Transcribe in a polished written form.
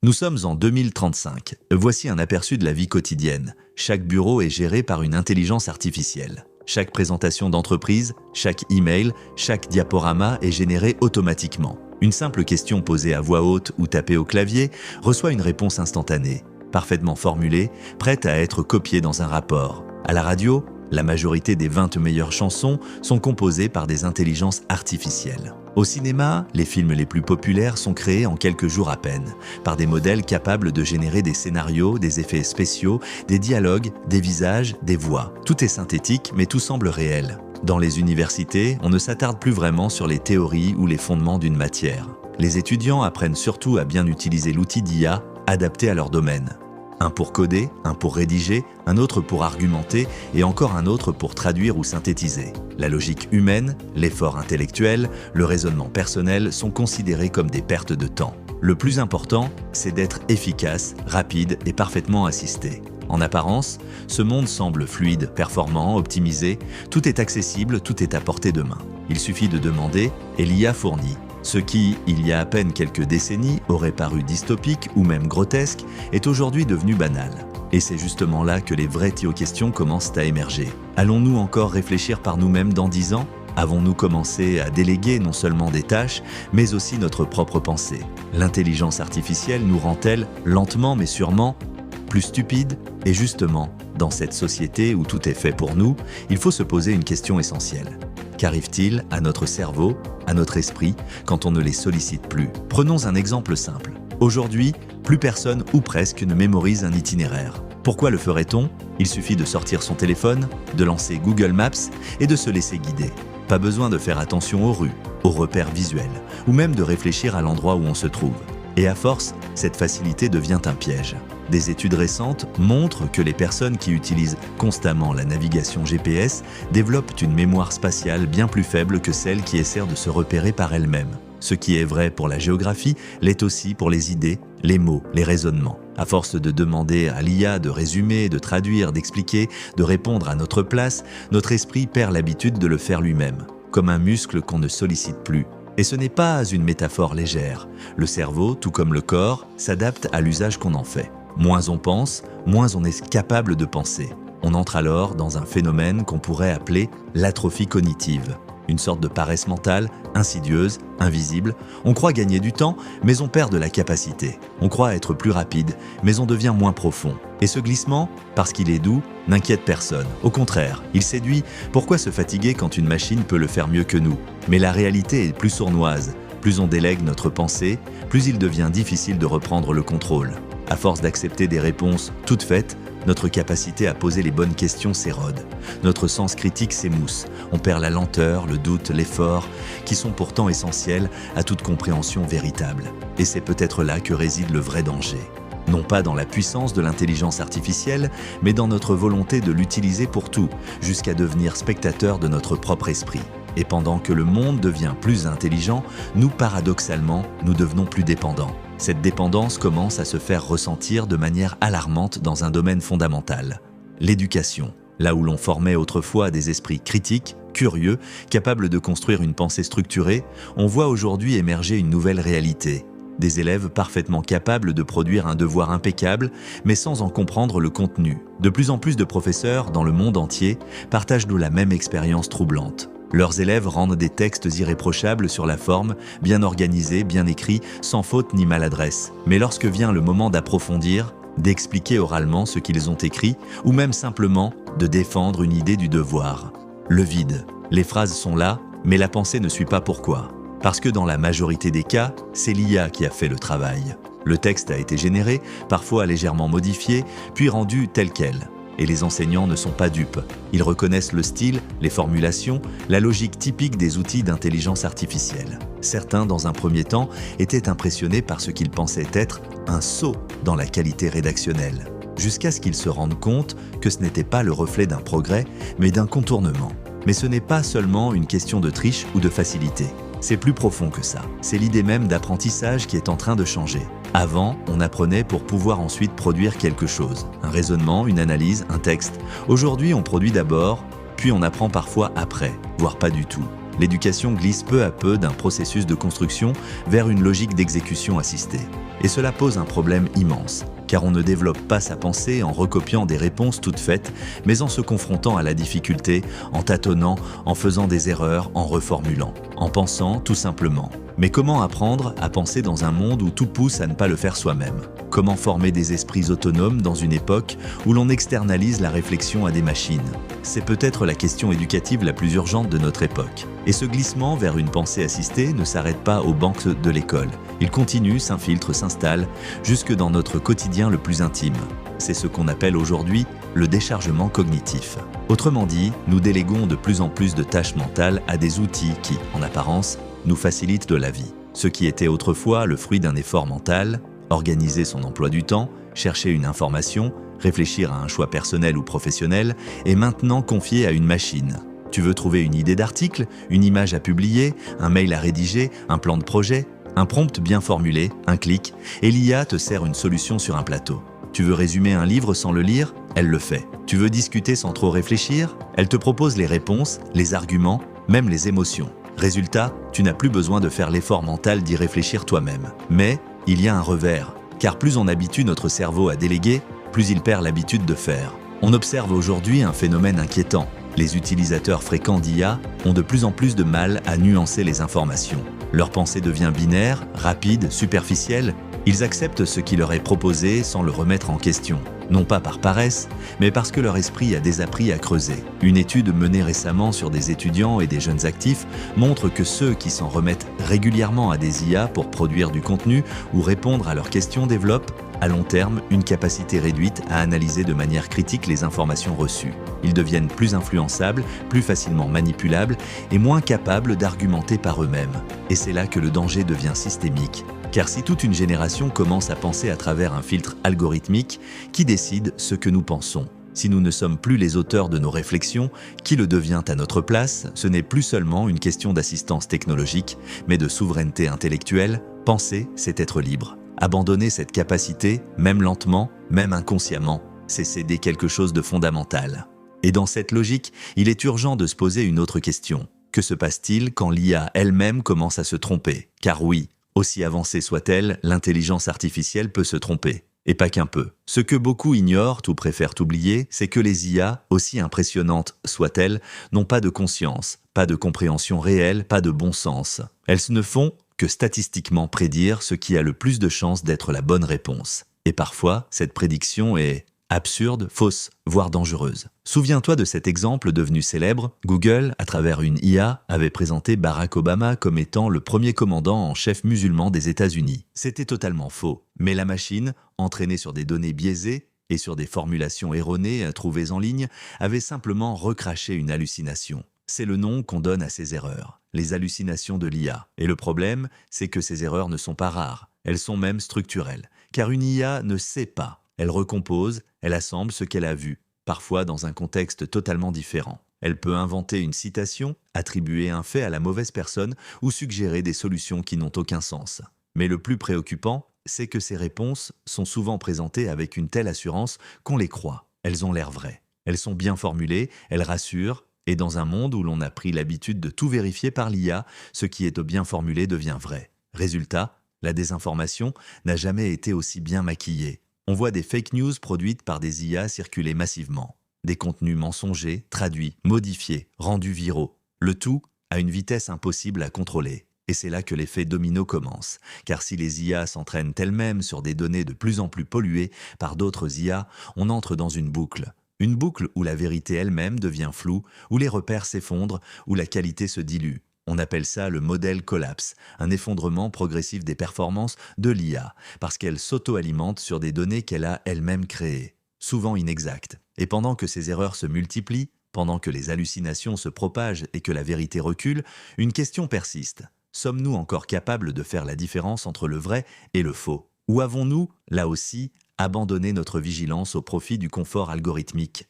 Nous sommes en 2035. Voici un aperçu de la vie quotidienne. Chaque bureau est géré par une intelligence artificielle. Chaque présentation d'entreprise, chaque email, chaque diaporama est généré automatiquement. Une simple question posée à voix haute ou tapée au clavier reçoit une réponse instantanée, parfaitement formulée, prête à être copiée dans un rapport. À la radio, la majorité des 20 meilleures chansons sont composées par des intelligences artificielles. Au cinéma, les films les plus populaires sont créés en quelques jours à peine, par des modèles capables de générer des scénarios, des effets spéciaux, des dialogues, des visages, des voix. Tout est synthétique, mais tout semble réel. Dans les universités, on ne s'attarde plus vraiment sur les théories ou les fondements d'une matière. Les étudiants apprennent surtout à bien utiliser l'outil d'IA adapté à leur domaine. Un pour coder, un pour rédiger, un autre pour argumenter et encore un autre pour traduire ou synthétiser. La logique humaine, l'effort intellectuel, le raisonnement personnel sont considérés comme des pertes de temps. Le plus important, c'est d'être efficace, rapide et parfaitement assisté. En apparence, ce monde semble fluide, performant, optimisé, tout est accessible, tout est à portée de main. Il suffit de demander et l'IA fournit. Ce qui, il y a à peine quelques décennies, aurait paru dystopique ou même grotesque, est aujourd'hui devenu banal. Et c'est justement là que les vraies questions commencent à émerger. Allons-nous encore réfléchir par nous-mêmes dans 10 ans ? Avons-nous commencé à déléguer non seulement des tâches, mais aussi notre propre pensée ? L'intelligence artificielle nous rend-elle, lentement mais sûrement, plus stupides? Et justement, dans cette société où tout est fait pour nous, il faut se poser une question essentielle. Qu'arrive-t-il à notre cerveau, à notre esprit, quand on ne les sollicite plus? Prenons un exemple simple. Aujourd'hui, plus personne ou presque ne mémorise un itinéraire. Pourquoi le ferait-on? Il suffit de sortir son téléphone, de lancer Google Maps et de se laisser guider. Pas besoin de faire attention aux rues, aux repères visuels, ou même de réfléchir à l'endroit où on se trouve. Et à force, cette facilité devient un piège. Des études récentes montrent que les personnes qui utilisent constamment la navigation GPS développent une mémoire spatiale bien plus faible que celles qui essaient de se repérer par elles-mêmes. Ce qui est vrai pour la géographie l'est aussi pour les idées, les mots, les raisonnements. À force de demander à l'IA de résumer, de traduire, d'expliquer, de répondre à notre place, notre esprit perd l'habitude de le faire lui-même, comme un muscle qu'on ne sollicite plus. Et ce n'est pas une métaphore légère. Le cerveau, tout comme le corps, s'adapte à l'usage qu'on en fait. Moins on pense, moins on est capable de penser. On entre alors dans un phénomène qu'on pourrait appeler l'atrophie cognitive. Une sorte de paresse mentale, insidieuse, invisible. On croit gagner du temps, mais on perd de la capacité. On croit être plus rapide, mais on devient moins profond. Et ce glissement, parce qu'il est doux, n'inquiète personne. Au contraire, il séduit. Pourquoi se fatiguer quand une machine peut le faire mieux que nous? Mais la réalité est plus sournoise. Plus on délègue notre pensée, plus il devient difficile de reprendre le contrôle. À force d'accepter des réponses toutes faites, notre capacité à poser les bonnes questions s'érode. Notre sens critique s'émousse. On perd la lenteur, le doute, l'effort, qui sont pourtant essentiels à toute compréhension véritable. Et c'est peut-être là que réside le vrai danger. Non pas dans la puissance de l'intelligence artificielle, mais dans notre volonté de l'utiliser pour tout, jusqu'à devenir spectateur de notre propre esprit. Et pendant que le monde devient plus intelligent, nous, paradoxalement, nous devenons plus dépendants. Cette dépendance commence à se faire ressentir de manière alarmante dans un domaine fondamental, l'éducation. Là où l'on formait autrefois des esprits critiques, curieux, capables de construire une pensée structurée, on voit aujourd'hui émerger une nouvelle réalité. Des élèves parfaitement capables de produire un devoir impeccable, mais sans en comprendre le contenu. De plus en plus de professeurs, dans le monde entier, partagent nous la même expérience troublante. Leurs élèves rendent des textes irréprochables sur la forme, bien organisés, bien écrits, sans faute ni maladresse. Mais lorsque vient le moment d'approfondir, d'expliquer oralement ce qu'ils ont écrit, ou même simplement de défendre une idée du devoir, le vide. Les phrases sont là, mais la pensée ne suit pas pourquoi. Parce que dans la majorité des cas, c'est l'IA qui a fait le travail. Le texte a été généré, parfois légèrement modifié, puis rendu tel quel. Et les enseignants ne sont pas dupes. Ils reconnaissent le style, les formulations, la logique typique des outils d'intelligence artificielle. Certains, dans un premier temps, étaient impressionnés par ce qu'ils pensaient être un saut dans la qualité rédactionnelle, jusqu'à ce qu'ils se rendent compte que ce n'était pas le reflet d'un progrès, mais d'un contournement. Mais ce n'est pas seulement une question de triche ou de facilité. C'est plus profond que ça. C'est l'idée même d'apprentissage qui est en train de changer. Avant, on apprenait pour pouvoir ensuite produire quelque chose. Un raisonnement, une analyse, un texte. Aujourd'hui, on produit d'abord, puis on apprend parfois après, voire pas du tout. L'éducation glisse peu à peu d'un processus de construction vers une logique d'exécution assistée. Et cela pose un problème immense, car on ne développe pas sa pensée en recopiant des réponses toutes faites, mais en se confrontant à la difficulté, en tâtonnant, en faisant des erreurs, en reformulant, en pensant tout simplement. Mais comment apprendre à penser dans un monde où tout pousse à ne pas le faire soi-même? Comment former des esprits autonomes dans une époque où l'on externalise la réflexion à des machines? C'est peut-être la question éducative la plus urgente de notre époque. Et ce glissement vers une pensée assistée ne s'arrête pas aux bancs de l'école. Il continue, s'infiltre, s'installe, jusque dans notre quotidien le plus intime. C'est ce qu'on appelle aujourd'hui le déchargement cognitif. Autrement dit, nous déléguons de plus en plus de tâches mentales à des outils qui, en apparence, nous facilitent de la vie. Ce qui était autrefois le fruit d'un effort mental, organiser son emploi du temps, chercher une information, réfléchir à un choix personnel ou professionnel, est maintenant confié à une machine. Tu veux trouver une idée d'article, une image à publier, un mail à rédiger, un plan de projet, un prompt bien formulé, un clic, et l'IA te sert une solution sur un plateau. Tu veux résumer un livre sans le lire? Elle le fait. Tu veux discuter sans trop réfléchir? Elle te propose les réponses, les arguments, même les émotions. Résultat, tu n'as plus besoin de faire l'effort mental d'y réfléchir toi-même. Mais il y a un revers, car plus on habitue notre cerveau à déléguer, plus il perd l'habitude de faire. On observe aujourd'hui un phénomène inquiétant. Les utilisateurs fréquents d'IA ont de plus en plus de mal à nuancer les informations. Leur pensée devient binaire, rapide, superficielle. Ils acceptent ce qui leur est proposé sans le remettre en question. Non pas par paresse, mais parce que leur esprit a désappris à creuser. Une étude menée récemment sur des étudiants et des jeunes actifs montre que ceux qui s'en remettent régulièrement à des IA pour produire du contenu ou répondre à leurs questions développent, à long terme, une capacité réduite à analyser de manière critique les informations reçues. Ils deviennent plus influençables, plus facilement manipulables et moins capables d'argumenter par eux-mêmes. Et c'est là que le danger devient systémique. Car si toute une génération commence à penser à travers un filtre algorithmique, qui décide ce que nous pensons? Si nous ne sommes plus les auteurs de nos réflexions, qui le devient à notre place? Ce n'est plus seulement une question d'assistance technologique, mais de souveraineté intellectuelle. Penser, c'est être libre. Abandonner cette capacité, même lentement, même inconsciemment, c'est céder quelque chose de fondamental. Et dans cette logique, il est urgent de se poser une autre question. Que se passe-t-il quand l'IA elle-même commence à se tromper? Car oui, aussi avancée soit-elle, l'intelligence artificielle peut se tromper. Et pas qu'un peu. Ce que beaucoup ignorent ou préfèrent oublier, c'est que les IA, aussi impressionnantes soient-elles, n'ont pas de conscience, pas de compréhension réelle, pas de bon sens. Elles ne font que statistiquement prédire ce qui a le plus de chances d'être la bonne réponse. Et parfois, cette prédiction est absurde, fausse, voire dangereuse. Souviens-toi de cet exemple devenu célèbre. Google, à travers une IA, avait présenté Barack Obama comme étant le premier commandant en chef musulman des États-Unis. C'était totalement faux. Mais la machine, entraînée sur des données biaisées et sur des formulations erronées trouvées en ligne, avait simplement recraché une hallucination. C'est le nom qu'on donne à ces erreurs, les hallucinations de l'IA. Et le problème, c'est que ces erreurs ne sont pas rares. Elles sont même structurelles. Car une IA ne sait pas. Elle recompose, elle assemble ce qu'elle a vu, parfois dans un contexte totalement différent. Elle peut inventer une citation, attribuer un fait à la mauvaise personne ou suggérer des solutions qui n'ont aucun sens. Mais le plus préoccupant, c'est que ces réponses sont souvent présentées avec une telle assurance qu'on les croit. Elles ont l'air vraies. Elles sont bien formulées, elles rassurent, et dans un monde où l'on a pris l'habitude de tout vérifier par l'IA, ce qui est bien formulé devient vrai. Résultat, la désinformation n'a jamais été aussi bien maquillée. On voit des fake news produites par des IA circuler massivement. Des contenus mensongers, traduits, modifiés, rendus viraux. Le tout à une vitesse impossible à contrôler. Et c'est là que l'effet domino commence. Car si les IA s'entraînent elles-mêmes sur des données de plus en plus polluées par d'autres IA, on entre dans une boucle. Une boucle où la vérité elle-même devient floue, où les repères s'effondrent, où la qualité se dilue. On appelle ça le modèle collapse, un effondrement progressif des performances de l'IA, parce qu'elle s'auto-alimente sur des données qu'elle a elle-même créées, souvent inexactes. Et pendant que ces erreurs se multiplient, pendant que les hallucinations se propagent et que la vérité recule, une question persiste. Sommes-nous encore capables de faire la différence entre le vrai et le faux? Ou avons-nous, là aussi, abandonné notre vigilance au profit du confort algorithmique?